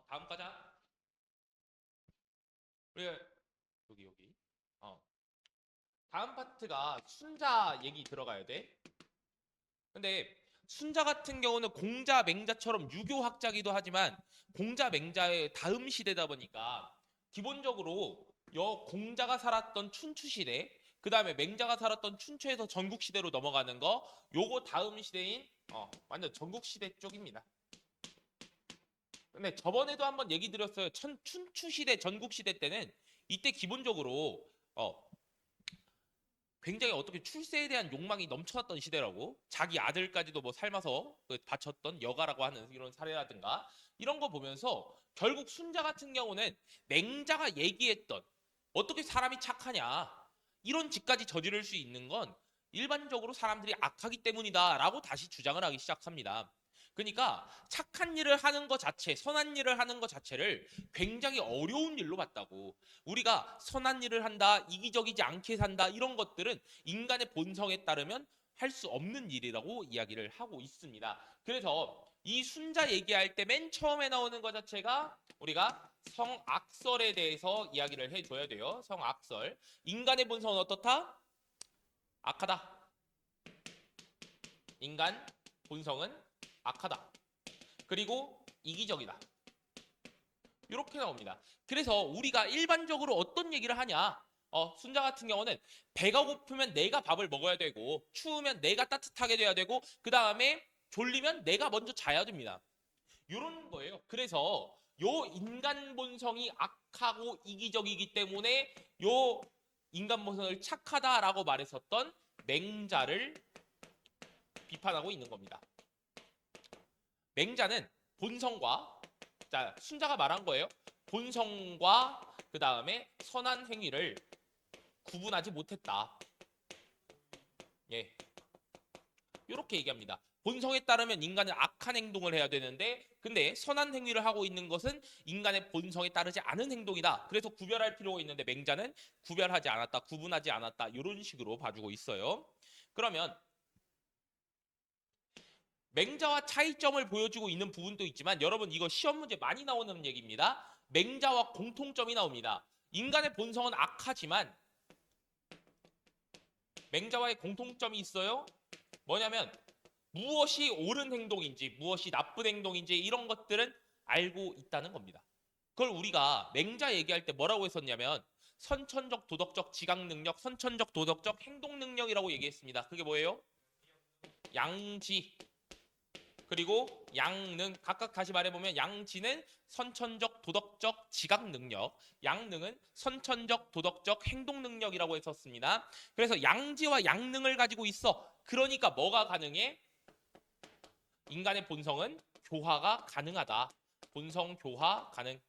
다음 가자. 우리 여기. 어. 다음 파트가 순자 얘기 들어가야 돼. 근데 순자 같은 경우는 공자, 맹자처럼 유교학자기도 하지만 공자, 맹자의 다음 시대다 보니까 기본적으로 공자가 살았던 춘추 시대, 그 다음에 맹자가 살았던 춘추에서 전국 시대로 넘어가는 거, 요거 다음 시대인 완전 전국 시대 쪽입니다. 근데 저번에도 한번 얘기 드렸어요. 춘추 시대, 전국 시대 때는 이때 기본적으로 어, 굉장히 어떻게 출세에 대한 욕망이 넘쳐났던 시대라고, 자기 아들까지도 뭐 삶아서 바쳤던 여가라고 하는 이런 사례라든가 이런 거 보면서 결국 순자 같은 경우는 맹자가 얘기했던 어떻게 사람이 착하냐 이런 짓까지 저지를 수 있는 건 일반적으로 사람들이 악하기 때문이다라고 다시 주장을 하기 시작합니다. 그러니까 착한 일을 하는 것 자체, 선한 일을 하는 것 자체를 굉장히 어려운 일로 봤다고. 우리가 선한 일을 한다, 이기적이지 않게 산다, 이런 것들은 인간의 본성에 따르면 할 수 없는 일이라고 이야기를 하고 있습니다. 그래서 이 순자 얘기할 때 맨 처음에 나오는 것 자체가 우리가 성악설에 대해서 이야기를 해줘야 돼요. 성악설. 인간의 본성은 어떻다? 악하다. 인간 본성은 악하다. 그리고 이기적이다. 이렇게 나옵니다. 그래서 우리가 일반적으로 어떤 얘기를 하냐? 순자 같은 경우는 배가 고프면 내가 밥을 먹어야 되고, 추우면 내가 따뜻하게 돼야 되고, 그 다음에 졸리면 내가 먼저 자야 됩니다. 이런 거예요. 그래서 요 인간 본성이 악하고 이기적이기 때문에 요 인간 본성을 착하다라고 말했었던 맹자를 비판하고 있는 겁니다. 맹자는 본성과, 자, 순자가 말한 거예요. 본성과 그 다음에 선한 행위를 구분하지 못했다. 예, 이렇게 얘기합니다. 본성에 따르면 인간은 악한 행동을 해야 되는데, 근데 선한 행위를 하고 있는 것은 인간의 본성에 따르지 않은 행동이다. 그래서 구별할 필요가 있는데 맹자는 구별하지 않았다, 구분하지 않았다, 이런 식으로 봐주고 있어요. 그러면 맹자와 차이점을 보여주고 있는 부분도 있지만, 여러분 이거 시험 문제 많이 나오는 얘기입니다. 맹자와 공통점이 나옵니다. 인간의 본성은 악하지만 맹자와의 공통점이 있어요. 뭐냐면 무엇이 옳은 행동인지 무엇이 나쁜 행동인지 이런 것들은 알고 있다는 겁니다. 그걸 우리가 맹자 얘기할 때 뭐라고 했었냐면 선천적 도덕적 지각 능력, 선천적 도덕적 행동 능력이라고 얘기했습니다. 그게 뭐예요? 양지 그리고 양능, 각각 다시 말해보면 양지는 선천적 도덕적 지각 능력, 양능은 선천적 도덕적 행동 능력이라고 했었습니다. 그래서 양지와 양능을 가지고 있어. 그러니까 뭐가 가능해? 인간의 본성은 교화가 가능하다. 본성 교화 가능.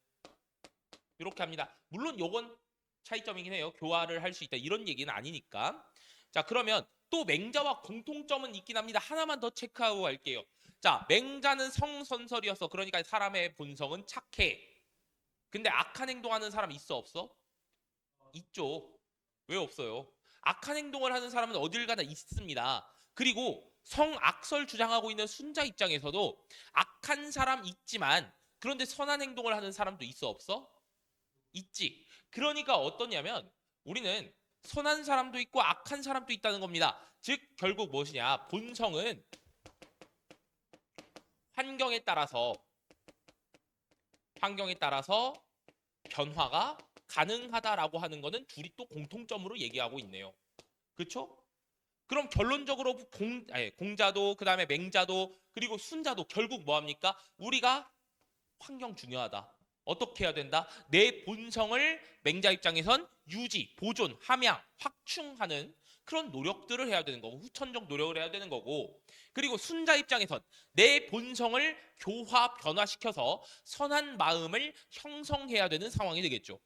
이렇게 합니다. 물론 요건 차이점이긴 해요. 교화를 할 수 있다. 이런 얘기는 아니니까. 자, 그러면 또 맹자와 공통점은 있긴 합니다. 하나만 더 체크하고 갈게요. 자, 맹자는 성선설이었어. 그러니까 사람의 본성은 착해. 근데 악한 행동하는 사람 있어, 없어? 있죠. 왜 없어요? 악한 행동을 하는 사람은 어딜 가나 있습니다. 그리고 성악설 주장하고 있는 순자 입장에서도 악한 사람 있지만, 그런데 선한 행동을 하는 사람도 있어, 없어? 있지. 그러니까 어떠냐면 우리는 선한 사람도 있고 악한 사람도 있다는 겁니다. 즉 결국 무엇이냐? 본성은 환경에 따라서 환경에 따라서 변화가 가능하다라고 하는 거는 둘이 또 공통점으로 얘기하고 있네요. 그렇죠? 그럼 결론적으로 공자도 그다음에 맹자도 그리고 순자도 결국 뭐 합니까? 우리가 환경 중요하다. 어떻게 해야 된다? 내 본성을 맹자 입장에선 유지, 보존, 함양, 확충하는 그런 노력들을 해야 되는 거고, 후천적 노력을 해야 되는 거고, 그리고 순자 입장에선 내 본성을 교화, 변화시켜서 선한 마음을 형성해야 되는 상황이 되겠죠.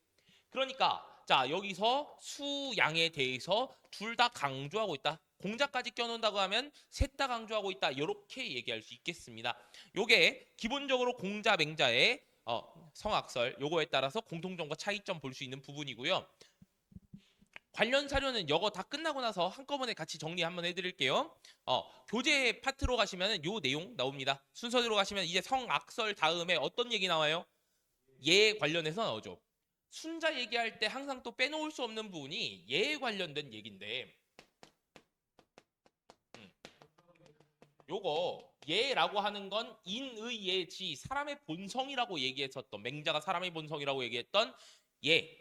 그러니까 자, 여기서 수양에 대해서 둘 다 강조하고 있다. 공자까지 껴놓는다고 하면 셋 다 강조하고 있다. 이렇게 얘기할 수 있겠습니다. 요게 기본적으로 공자 맹자의 성악설 요거에 따라서 공통점과 차이점 볼 수 있는 부분이고요. 관련 사료는 이거 다 끝나고 나서 한꺼번에 같이 정리 한번 해드릴게요. 교재 파트로 가시면 요 내용 나옵니다. 순서대로 가시면 이제 성악설 다음에 어떤 얘기 나와요? 예 관련해서 나오죠. 순자 얘기할 때 항상 또 빼놓을 수 없는 부분이 예에 관련된 얘기인데 요거 예라고 하는 건 인의 예지 사람의 본성이라고 얘기했었던 맹자가 사람의 본성이라고 얘기했던 예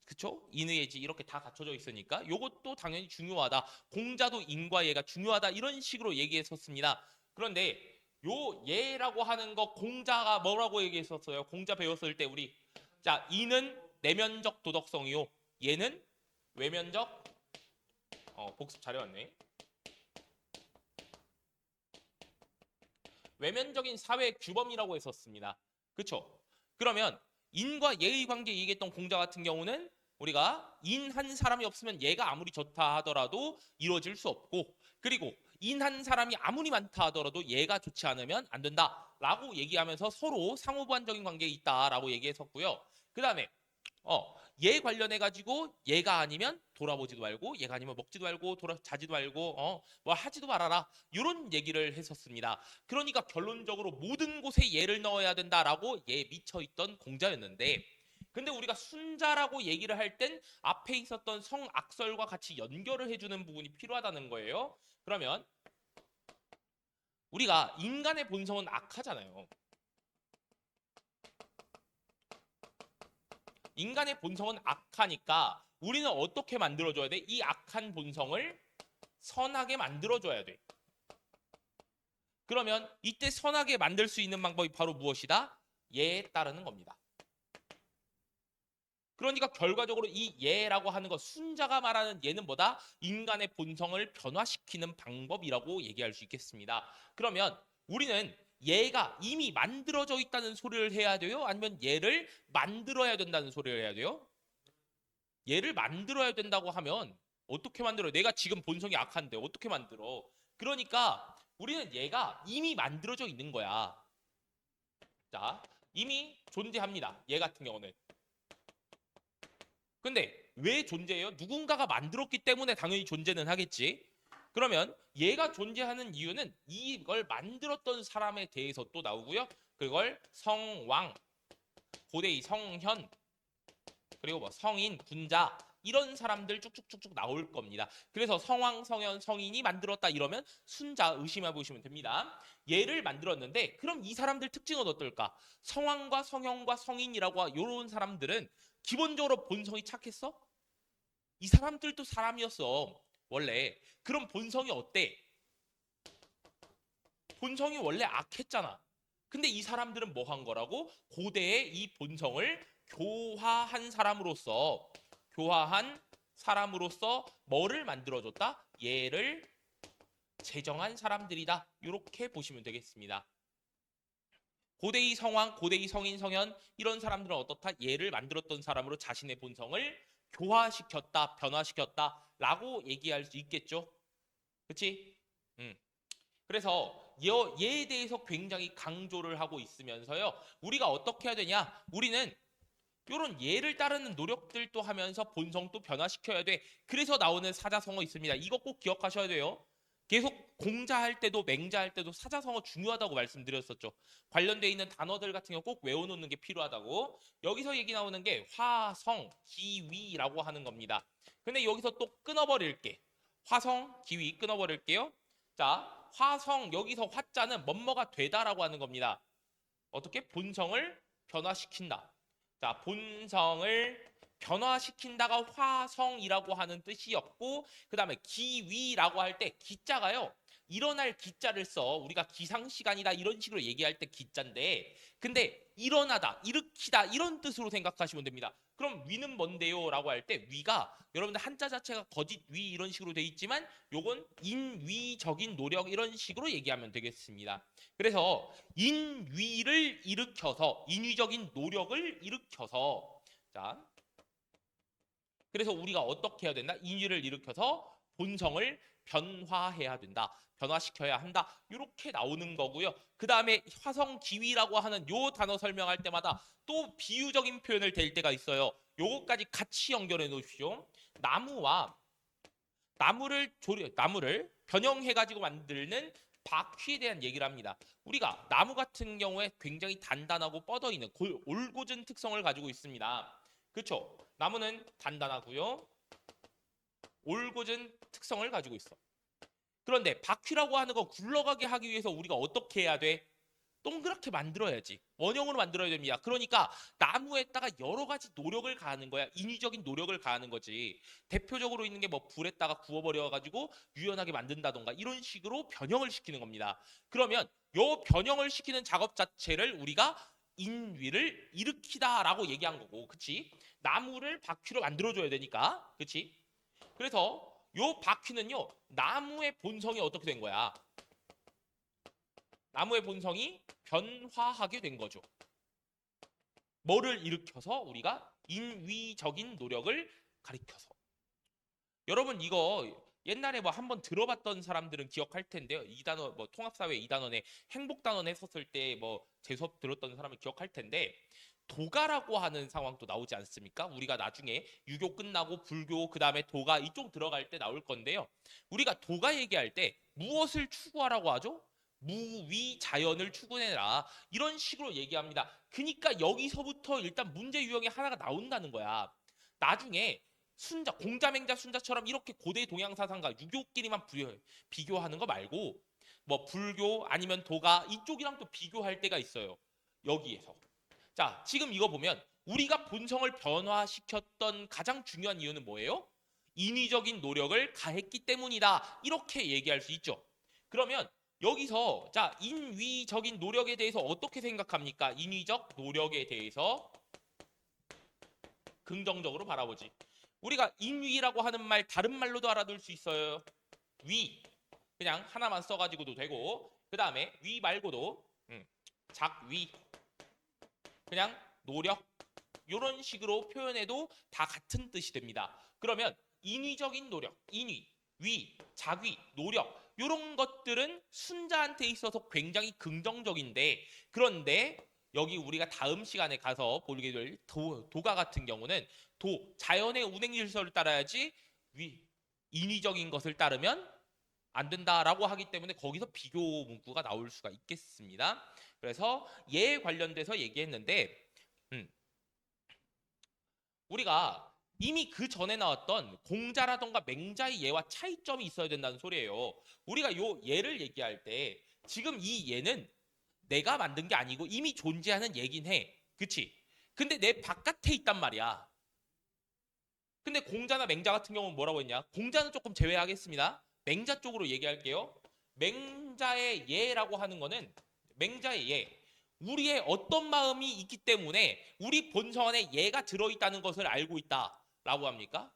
그쵸? 인의 예지 이렇게 다 갖춰져 있으니까 요것도 당연히 중요하다. 공자도 인과 예가 중요하다 이런 식으로 얘기했었습니다. 그런데 요 예라고 하는 거 공자가 뭐라고 얘기했었어요? 공자 배웠을 때 우리 자 인은 내면적 도덕성이요 예는 외면적 복습 잘해왔네. 외면적인 사회 규범이라고 했었습니다. 그쵸? 그러면 인과 예의 관계 얘기했던 공자 같은 경우는 우리가 인 한 사람이 없으면 예가 아무리 좋다 하더라도 이루어질 수 없고 그리고 인 한 사람이 아무리 많다 하더라도 예가 좋지 않으면 안 된다라고 얘기하면서 서로 상호보완적인 관계에 있다라고 얘기했었고요. 그 다음에 얘 관련해 가지고 얘가 아니면 돌아보지도 말고 얘가 아니면 먹지도 말고 자지도 말고 뭐 하지도 말아라 이런 얘기를 했었습니다. 그러니까 결론적으로 모든 곳에 얘를 넣어야 된다라고 얘 미쳐 있던 공자였는데 근데 우리가 순자라고 얘기를 할 땐 앞에 있었던 성악설과 같이 연결을 해주는 부분이 필요하다는 거예요. 그러면 우리가 인간의 본성은 악하잖아요. 인간의 본성은 악하니까 우리는 어떻게 만들어줘야 돼? 이 악한 본성을 선하게 만들어줘야 돼. 그러면 이때 선하게 만들 수 있는 방법이 바로 무엇이다? 예에 따르는 겁니다. 그러니까 결과적으로 이 예라고 하는 것, 순자가 말하는 예는 뭐다? 인간의 본성을 변화시키는 방법이라고 얘기할 수 있겠습니다. 그러면 우리는 얘가 이미 만들어져 있다는 소리를 해야 돼요? 아니면 얘를 만들어야 된다는 소리를 해야 돼요? 얘를 만들어야 된다고 하면 어떻게 만들어요? 내가 지금 본성이 악한데 어떻게 만들어? 그러니까 우리는 얘가 이미 만들어져 있는 거야. 자, 이미 존재합니다. 얘 같은 경우는. 근데 왜 존재해요? 누군가가 만들었기 때문에 당연히 존재는 하겠지. 그러면 얘가 존재하는 이유는 이걸 만들었던 사람에 대해서 또 나오고요. 그걸 성왕, 고대의 성현, 그리고 뭐 성인, 군자 이런 사람들 쭉쭉쭉쭉 나올 겁니다. 그래서 성왕, 성현, 성인이 만들었다 이러면 순자 의심해 보시면 됩니다. 얘를 만들었는데 그럼 이 사람들 특징은 어떨까? 성왕과 성현과 성인이라고 이런 사람들은 기본적으로 본성이 착했어? 이 사람들도 사람이었어. 원래. 그럼 본성이 어때? 본성이 원래 악했잖아. 근데 이 사람들은 뭐 한 거라고? 고대의 이 본성을 교화한 사람으로서 뭐를 만들어줬다? 얘를 제정한 사람들이다. 이렇게 보시면 되겠습니다. 고대의 성왕, 고대의 성인, 성현 이런 사람들은 어떻다? 얘를 만들었던 사람으로 자신의 본성을 교화시켰다, 변화시켰다라고 얘기할 수 있겠죠. 그렇지? 그래서 얘에 대해서 굉장히 강조를 하고 있으면서요. 우리가 어떻게 해야 되냐? 우리는 이런 예를 따르는 노력들도 하면서 본성도 변화시켜야 돼. 그래서 나오는 사자성어 있습니다. 이거 꼭 기억하셔야 돼요. 계속 공자할 때도 맹자할 때도 사자성어 중요하다고 말씀드렸었죠. 관련돼 있는 단어들 같은 경우 꼭 외워놓는 게 필요하다고. 여기서 얘기 나오는 게 화성, 기위라고 하는 겁니다. 근데 여기서 또 끊어버릴게. 화성, 기위 끊어버릴게요. 자, 화성 여기서 화자는 뭐뭐가 되다라고 하는 겁니다. 어떻게? 본성을 변화시킨다. 자, 본성을 변화시킨다가 화성이라고 하는 뜻이었고 그 다음에 기위라고 할 때 기자가요. 일어날 기자를 써. 우리가 기상시간이다 이런 식으로 얘기할 때 기자인데 근데 일어나다, 일으키다 이런 뜻으로 생각하시면 됩니다. 그럼 위는 뭔데요? 라고 할 때 위가 여러분들 한자 자체가 거짓 위 이런 식으로 돼 있지만 요건 인위적인 노력 이런 식으로 얘기하면 되겠습니다. 그래서 인위를 일으켜서 인위적인 노력을 일으켜서 자 그래서 우리가 어떻게 해야 된다? 인위를 일으켜서 본성을 변화해야 된다. 변화시켜야 한다. 이렇게 나오는 거고요. 그 다음에 화성기위라고 하는 요 단어 설명할 때마다 또 비유적인 표현을 댈 때가 있어요. 요거까지 같이 연결해 놓으십시오. 나무를 변형해 가지고 만드는 바퀴에 대한 얘기를 합니다. 우리가 나무 같은 경우에 굉장히 단단하고 뻗어 있는 올곧은 특성을 가지고 있습니다. 그렇죠? 나무는 단단하고요. 올곧은 특성을 가지고 있어. 그런데 바퀴라고 하는 거 굴러가게 하기 위해서 우리가 어떻게 해야 돼? 동그랗게 만들어야지. 원형으로 만들어야 됩니다. 그러니까 나무에다가 여러 가지 노력을 가하는 거야. 인위적인 노력을 가하는 거지. 대표적으로 있는 게 뭐 불에다가 구워버려 가지고 유연하게 만든다던가 이런 식으로 변형을 시키는 겁니다. 그러면 요 변형을 시키는 작업 자체를 우리가 인위를 일으키다라고 얘기한 거고, 그치? 나무를 바퀴로 만들어줘야 되니까, 그치? 그래서 요 바퀴는요, 나무의 본성이 어떻게 된 거야? 나무의 본성이 변화하게 된 거죠. 뭐를 일으켜서? 우리가 인위적인 노력을 가리켜서. 여러분 이거 옛날에 뭐 한번 들어봤던 사람들은 기억할 텐데요. 이 단어 뭐 통합사회 2단원에 행복단원 했었을 때 뭐 제 수업 들었던 사람은 기억할 텐데 도가라고 하는 상황도 나오지 않습니까? 우리가 나중에 유교 끝나고 불교 그다음에 도가 이쪽 들어갈 때 나올 건데요. 우리가 도가 얘기할 때 무엇을 추구하라고 하죠? 무위 자연을 추구해라. 이런 식으로 얘기합니다. 그러니까 여기서부터 일단 문제 유형이 하나가 나온다는 거야. 나중에 순자, 공자맹자, 순자처럼 이렇게 고대 동양 사상과 유교끼리만 비교하는 거 말고 뭐 불교 아니면 도가 이쪽이랑 또 비교할 때가 있어요. 여기에서. 자, 지금 이거 보면 우리가 본성을 변화시켰던 가장 중요한 이유는 뭐예요? 인위적인 노력을 가했기 때문이다. 이렇게 얘기할 수 있죠. 그러면 여기서 자, 인위적인 노력에 대해서 어떻게 생각합니까? 인위적 노력에 대해서 긍정적으로 바라보지. 우리가 인위라고 하는 말 다른 말로도 알아둘 수 있어요. 위. 그냥 하나만 써가지고도 되고 그 다음에 위 말고도 작위. 그냥 노력. 이런 식으로 표현해도 다 같은 뜻이 됩니다. 그러면 인위적인 노력, 인위, 위, 작위, 노력 이런 것들은 순자한테 있어서 굉장히 긍정적인데 그런데 여기 우리가 다음 시간에 가서 보게 될 도가 같은 경우는 자연의 운행 질서를 따라야지 인위적인 것을 따르면 안 된다라고 하기 때문에 거기서 비교 문구가 나올 수가 있겠습니다. 그래서 얘에 관련돼서 얘기했는데 우리가 이미 그 전에 나왔던 공자라던가 맹자의 예와 차이점이 있어야 된다는 소리예요. 우리가 요 예를 얘기할 때 지금 이 예는 내가 만든 게 아니고 이미 존재하는 얘긴 해. 그치? 근데 내 바깥에 있단 말이야. 근데 공자나 맹자 같은 경우는 뭐라고 했냐? 공자는 조금 제외하겠습니다. 맹자 쪽으로 얘기할게요. 맹자의 예라고 하는 거는 맹자의 예. 우리의 어떤 마음이 있기 때문에 우리 본성 안에 예가 들어있다는 것을 알고 있다라고 합니까?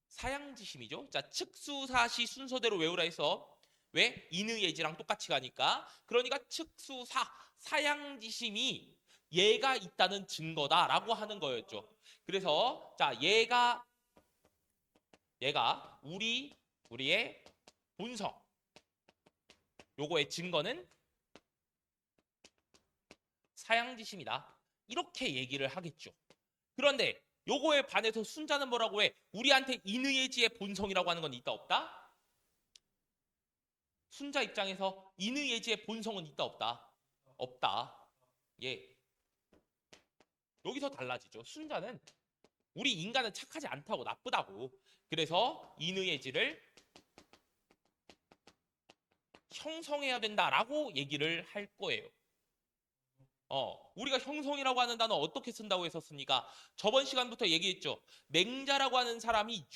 사양지심이죠. 자, 측수사시 순서대로 외우라 해서 왜? 인의예지랑 똑같이 가니까. 그러니까 측수사, 사양지심이 예가 있다는 증거다라고 하는 거였죠. 그래서 자, 얘가 우리의 본성. 요거의 증거는 사양지심이다. 이렇게 얘기를 하겠죠. 그런데 요거에 반해서 순자는 뭐라고 해? 우리한테 인의예지의 본성이라고 하는 건 있다 없다? 순자 입장에서 인의예지의 본성은 있다 없다? 없다. 예. 여기서 달라지죠. 순자는 우리 인간은 착하지 않다고 나쁘다고. 그래서 인의예지를 형성해야 된다라고 얘기를 할 거예요. 우리가 형성이라고 하는 단어 어떻게 쓴다고 했었습니까? 저번 시간부터 얘기했죠. 맹자라고 하는 사람이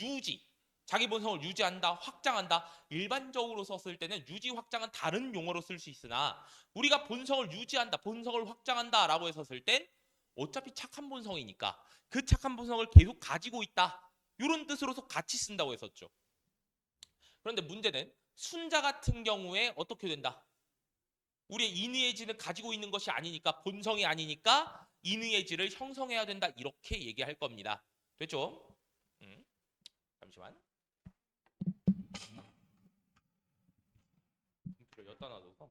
자기 본성을 유지한다, 확장한다. 일반적으로 썼을 때는 유지, 확장은 다른 용어로 쓸 수 있으나 우리가 본성을 유지한다, 본성을 확장한다라고 했었을 땐 어차피 착한 본성이니까 그 착한 본성을 계속 가지고 있다. 이런 뜻으로서 같이 쓴다고 했었죠. 그런데 문제는 순자 같은 경우에 어떻게 된다? 우리의 인의의지는 가지고 있는 것이 아니니까 본성이 아니니까 인의의지를 형성해야 된다 이렇게 얘기할 겁니다. 됐죠? 잠시만. 여기다 놔둬서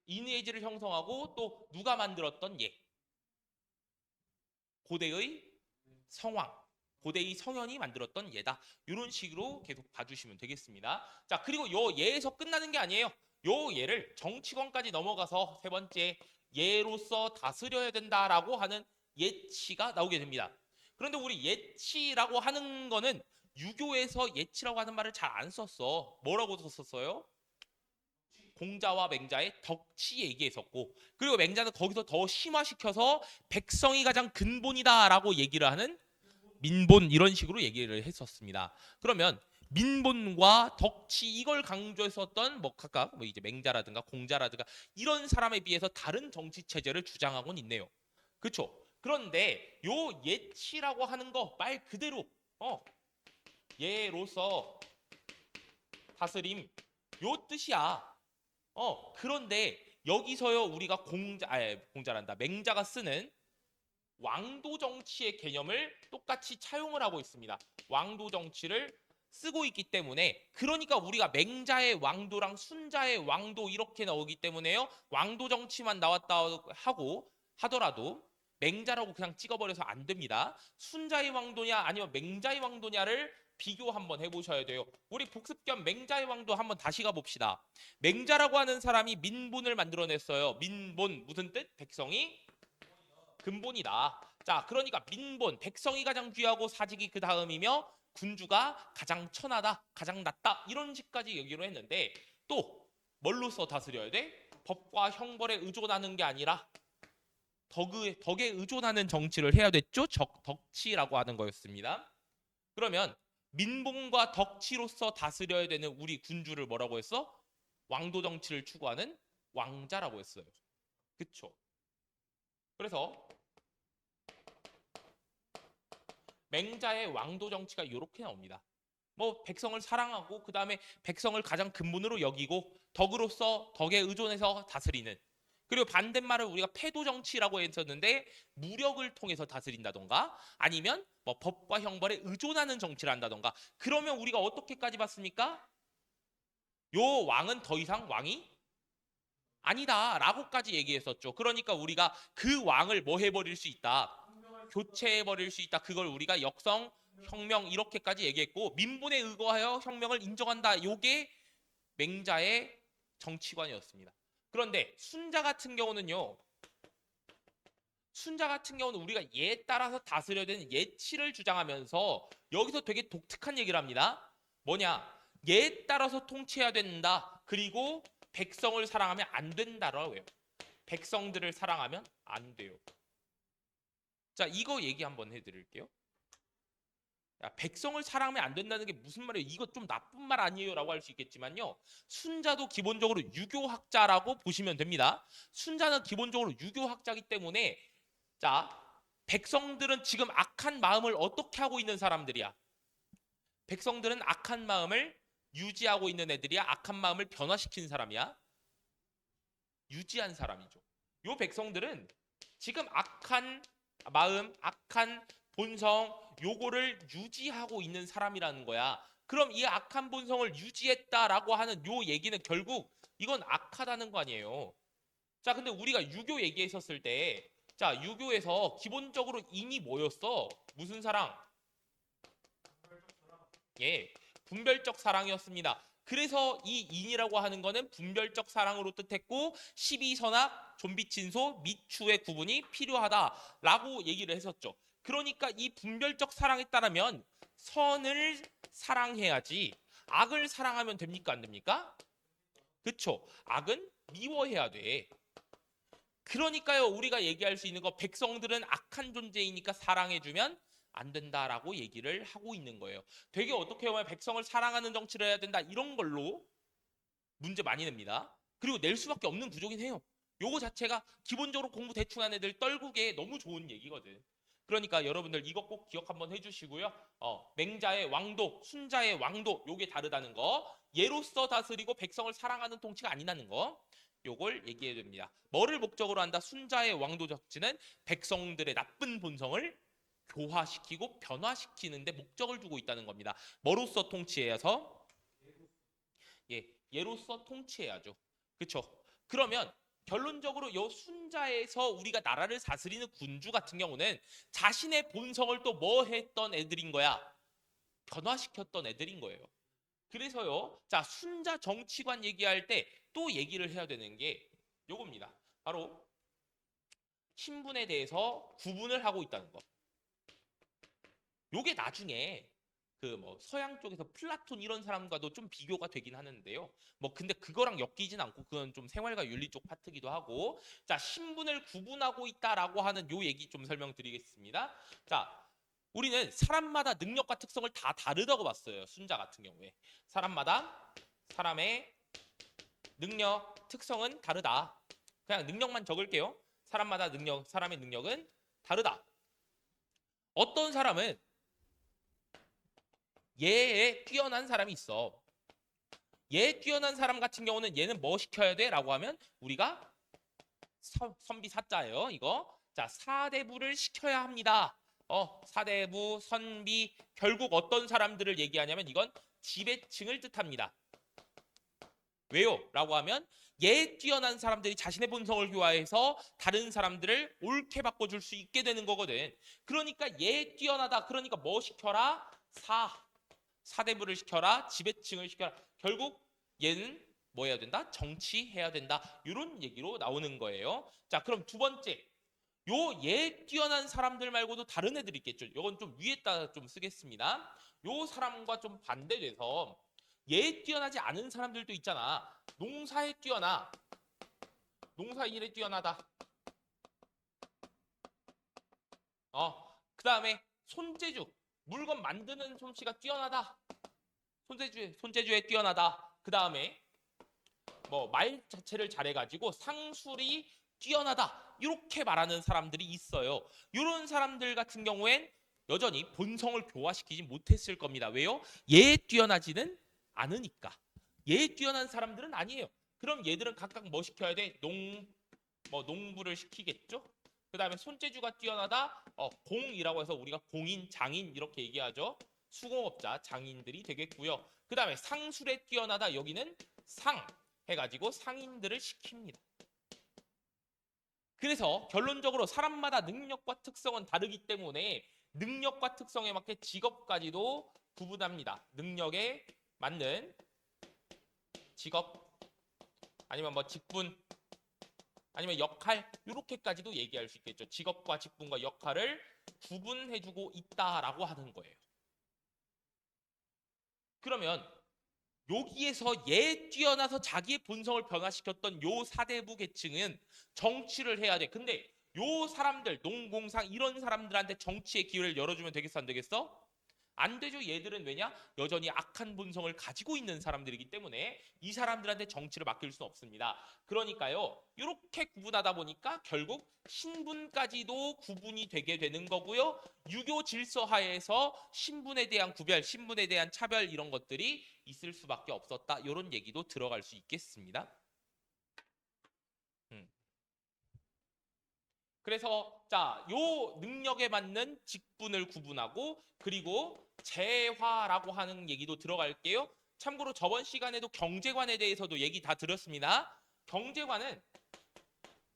이미지를 형성하고 또 누가 만들었던 예 고대의 성왕 고대의 성현이 만들었던 예다. 이런 식으로 계속 봐주시면 되겠습니다. 자, 그리고 요 예에서 끝나는 게 아니에요. 요 예를 정치권까지 넘어가서 세 번째 예로서 다스려야 된다라고 하는 예치가 나오게 됩니다. 그런데 우리 예치라고 하는 거는 유교에서 예치라고 하는 말을 잘 안 썼어. 뭐라고 썼었어요? 공자와 맹자의 덕치 얘기했었고, 그리고 맹자는 거기서 더 심화시켜서 백성이 가장 근본이다라고 얘기를 하는 민본 이런 식으로 얘기를 했었습니다. 그러면 민본과 덕치 이걸 강조했었던 뭐 각각 뭐 이제 맹자라든가 공자라든가 이런 사람에 비해서 다른 정치 체제를 주장하곤 있네요. 그렇죠? 그런데 요 예치라고 하는 거 말 그대로 예로서 다스림 요 뜻이야. 그런데 여기서요 우리가 공자란다. 맹자가 쓰는 왕도 정치의 개념을 똑같이 차용을 하고 있습니다. 왕도 정치를 쓰고 있기 때문에 그러니까 우리가 맹자의 왕도랑 순자의 왕도 이렇게 나오기 때문에요. 왕도 정치만 나왔다 하고 하더라도 맹자라고 그냥 찍어버려서 안 됩니다. 순자의 왕도냐 아니면 맹자의 왕도냐를 비교 한번 해보셔야 돼요. 우리 복습 겸 맹자의 왕도 한번 다시 가봅시다. 맹자라고 하는 사람이 민본을 만들어냈어요. 민본 무슨 뜻? 백성이 근본이다. 자, 그러니까 민본, 백성이 가장 귀하고 사직이 그 다음이며 군주가 가장 천하다, 가장 낫다 이런 식까지 얘기로 했는데 또 뭘로써 다스려야 돼? 법과 형벌에 의존하는 게 아니라 덕에 의존하는 정치를 해야 됐죠? 덕치라고 하는 거였습니다. 그러면 민본과 덕치로서 다스려야 되는 우리 군주를 뭐라고 했어? 왕도 정치를 추구하는 왕자라고 했어요. 그쵸? 그래서 맹자의 왕도 정치가 이렇게 나옵니다. 뭐 백성을 사랑하고 그 다음에 백성을 가장 근본으로 여기고 덕으로서 덕에 의존해서 다스리는 그리고 반대말을 우리가 패도 정치라고 했었는데 무력을 통해서 다스린다던가 아니면 뭐 법과 형벌에 의존하는 정치를 한다던가 그러면 우리가 어떻게까지 봤습니까? 요 왕은 더 이상 왕이 아니다 라고까지 얘기했었죠. 그러니까 우리가 그 왕을 뭐 해버릴 수 있다. 교체해버릴 수 있다. 그걸 우리가 역성, 혁명 이렇게까지 얘기했고 민본에 의거하여 혁명을 인정한다. 요게 맹자의 정치관이었습니다. 그런데 순자 같은 경우는요. 순자 같은 경우는 우리가 예에 따라서 다스려야 되는 예치를 주장하면서 여기서 되게 독특한 얘기를 합니다. 뭐냐? 예에 따라서 통치해야 된다. 그리고 백성을 사랑하면 안 된다라고 해요. 백성들을 사랑하면 안 돼요. 자, 이거 얘기 한번 해드릴게요. 야, 백성을 사랑하면 안 된다는 게 무슨 말이에요? 이거 좀 나쁜 말 아니에요? 라고 할 수 있겠지만요. 순자도 기본적으로 유교학자라고 보시면 됩니다. 순자는 기본적으로 유교학자이기 때문에 자, 백성들은 지금 악한 마음을 어떻게 하고 있는 사람들이야? 백성들은 악한 마음을 유지하고 있는 애들이야? 악한 마음을 변화시킨 사람이야? 유지한 사람이죠. 요 백성들은 지금 악한 마음, 악한 본성 요거를 유지하고 있는 사람이라는 거야. 그럼 이 악한 본성을 유지했다라고 하는 요 얘기는 결국 이건 악하다는 거 아니에요. 자, 근데 우리가 유교 얘기했었을 때 자, 유교에서 기본적으로 인이 뭐였어? 무슨 사랑? 예, 분별적 사랑이었습니다. 그래서 이 인이라고 하는 거는 분별적 사랑으로 뜻했고 십이선악, 좀비친소, 미추의 구분이 필요하다라고 얘기를 했었죠. 그러니까 이 분별적 사랑에 따르면 선을 사랑해야지 악을 사랑하면 됩니까? 안 됩니까? 그쵸? 악은 미워해야 돼. 그러니까요 우리가 얘기할 수 있는 거 백성들은 악한 존재이니까 사랑해주면 안 된다라고 얘기를 하고 있는 거예요. 되게 어떻게 보면 백성을 사랑하는 정치를 해야 된다 이런 걸로 문제 많이 냅니다. 그리고 낼 수밖에 없는 구조긴 해요. 요거 자체가 기본적으로 공부 대충 한 애들 떨구기에 너무 좋은 얘기거든. 그러니까 여러분들 이거 꼭 기억 한번 해주시고요. 맹자의 왕도, 순자의 왕도 요게 다르다는 거. 예로서 다스리고 백성을 사랑하는 통치가 아니라는 거. 요걸 얘기해 줍니다. 뭐를 목적으로 한다? 순자의 왕도 정치는 백성들의 나쁜 본성을 교화시키고 변화시키는데 목적을 두고 있다는 겁니다. 뭐로서 통치해서? 얘로서 통치해야죠. 그렇죠? 그러면 결론적으로 요 순자에서 우리가 나라를 다스리는 군주 같은 경우는 자신의 본성을 또 뭐 했던 애들인 거야? 변화시켰던 애들인 거예요. 그래서요. 자, 순자 정치관 얘기할 때 또 얘기를 해야 되는 게 요겁니다. 바로 신분에 대해서 구분을 하고 있다는 거. 요게 나중에 그 뭐 서양 쪽에서 플라톤 이런 사람과도 좀 비교가 되긴 하는데요. 뭐 근데 그거랑 엮이진 않고 그건 좀 생활과 윤리 쪽 파트기도 하고. 자, 신분을 구분하고 있다라고 하는 요 얘기 좀 설명드리겠습니다. 자, 우리는 사람마다 능력과 특성을 다 다르다고 봤어요. 순자 같은 경우에. 사람마다 사람의 능력, 특성은 다르다. 그냥 능력만 적을게요. 사람마다 능력, 사람의 능력은 다르다. 어떤 사람은 얘에 뛰어난 사람이 있어. 얘 뛰어난 사람 같은 경우는 얘는 뭐 시켜야 돼? 라고 하면 우리가 선비 사자예요. 이거. 자, 사대부를 시켜야 합니다. 사대부, 선비, 결국 어떤 사람들을 얘기하냐면 이건 지배층을 뜻합니다. 왜요? 라고 하면 얘 뛰어난 사람들이 자신의 본성을 교화해서 다른 사람들을 옳게 바꿔줄 수 있게 되는 거거든. 그러니까 얘 뛰어나다. 그러니까 뭐 시켜라? 사대부를 시켜라. 지배층을 시켜라. 결국 얘는 뭐 해야 된다? 정치해야 된다. 이런 얘기로 나오는 거예요. 자, 그럼 두 번째. 요 얘 뛰어난 사람들 말고도 다른 애들 있겠죠. 이건 좀 위에다 좀 쓰겠습니다. 요 사람과 좀 반대돼서 얘 뛰어나지 않은 사람들도 있잖아. 농사에 뛰어나. 농사 일에 뛰어나다. 그 다음에 손재주. 물건 만드는 솜씨가 뛰어나다. 손재주에 뛰어나다. 그 다음에 뭐 말 자체를 잘해가지고 상술이 뛰어나다. 이렇게 말하는 사람들이 있어요. 이런 사람들 같은 경우엔 여전히 본성을 교화시키지 못했을 겁니다. 왜요? 얘 뛰어나지는 않으니까. 얘 뛰어난 사람들은 아니에요. 그럼 얘들은 각각 뭐 시켜야 돼? 농부를 시키겠죠? 그 다음에 손재주가 뛰어나다. 공이라고 해서 우리가 공인, 장인 이렇게 얘기하죠. 수공업자, 장인들이 되겠고요. 그 다음에 상술에 뛰어나다. 여기는 상 해가지고 상인들을 시킵니다. 그래서 결론적으로 사람마다 능력과 특성은 다르기 때문에 능력과 특성에 맞게 직업까지도 구분합니다. 능력에 맞는 직업 아니면 뭐 직분 아니면 역할 이렇게까지도 얘기할 수 있겠죠. 직업과 직분과 역할을 구분해주고 있다라고 하는 거예요. 그러면 여기에서 얘 뛰어나서 자기의 본성을 변화시켰던 요 사대부 계층은 정치를 해야 돼. 근데 요 사람들 농공상 이런 사람들한테 정치의 기회를 열어주면 되겠어 안 되겠어? 안 되죠. 얘들은 왜냐? 여전히 악한 본성을 가지고 있는 사람들이기 때문에 이 사람들한테 정치를 맡길 수 없습니다. 그러니까요. 이렇게 구분하다 보니까 결국 신분까지도 구분이 되게 되는 거고요. 유교 질서 하에서 신분에 대한 구별, 신분에 대한 차별 이런 것들이 있을 수밖에 없었다. 이런 얘기도 들어갈 수 있겠습니다. 그래서 자, 요 능력에 맞는 직분을 구분하고 그리고 재화라고 하는 얘기도 들어갈게요. 참고로 저번 시간에도 경제관에 대해서도 얘기 다 들었습니다. 경제관은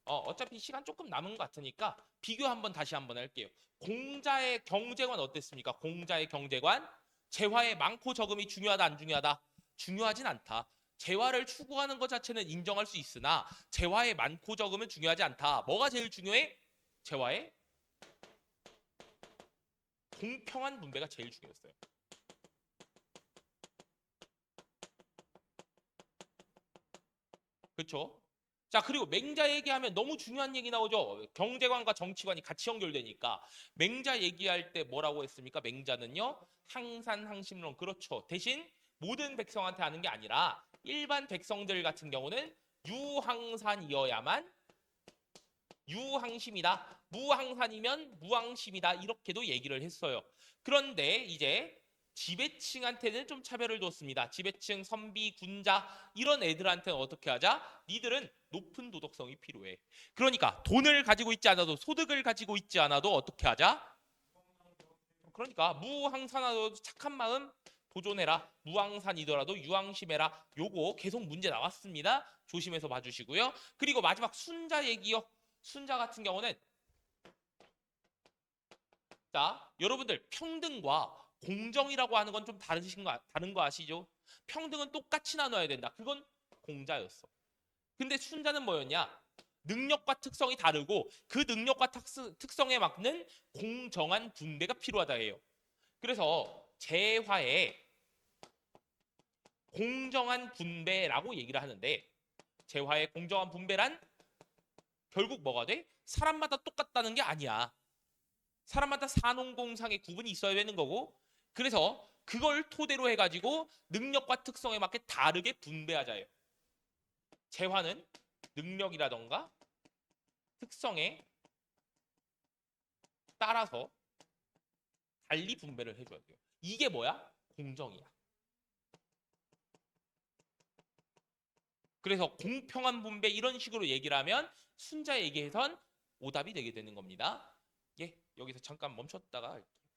어차피 시간 조금 남은 것 같으니까 비교 한번 다시 한번 할게요. 공자의 경제관 어땠습니까? 공자의 경제관 재화의 많고 적음이 중요하다 안 중요하다? 중요하진 않다. 재화를 추구하는 것 자체는 인정할 수 있으나 재화의 많고 적음은 중요하지 않다. 뭐가 제일 중요해? 재화의 공평한 분배가 제일 중요했어요. 그렇죠? 자, 그리고 맹자 얘기하면 너무 중요한 얘기 나오죠. 경제관과 정치관이 같이 연결되니까. 맹자 얘기할 때 뭐라고 했습니까? 맹자는요. 항산항심론. 그렇죠. 대신 모든 백성한테 하는 게 아니라 일반 백성들 같은 경우는 유항산이어야만 유항심이다. 무항산이면 무항심이다. 이렇게도 얘기를 했어요. 그런데 이제 지배층한테는 좀 차별을 뒀습니다. 지배층, 선비, 군자 이런 애들한테는 어떻게 하자? 니들은 높은 도덕성이 필요해. 그러니까 돈을 가지고 있지 않아도 소득을 가지고 있지 않아도 어떻게 하자? 그러니까 무항산화도 착한 마음, 도전해라. 무항산이더라도 유항심해라. 요거 계속 문제 나왔습니다. 조심해서 봐주시고요. 그리고 마지막 순자 얘기요. 순자 같은 경우는 자, 여러분들 평등과 공정이라고 하는 건 좀 다른 거 아시죠? 평등은 똑같이 나눠야 된다. 그건 공자였어. 근데 순자는 뭐였냐? 능력과 특성이 다르고 그 능력과 특성에 맞는 공정한 분배가 필요하다 해요. 그래서 재화에 공정한 분배라고 얘기를 하는데 재화의 공정한 분배란 결국 뭐가 돼? 사람마다 똑같다는 게 아니야. 사람마다 산업공상의 구분이 있어야 되는 거고 그래서 그걸 토대로 해가지고 능력과 특성에 맞게 다르게 분배하자예요. 재화는 능력이라던가 특성에 따라서 달리 분배를 해줘야 돼요. 이게 뭐야? 공정이야. 그래서 공평한 분배 이런 식으로 얘기를 하면 순자 얘기해선 오답이 되게 되는 겁니다. 예, 여기서 잠깐 멈췄다가 할게요.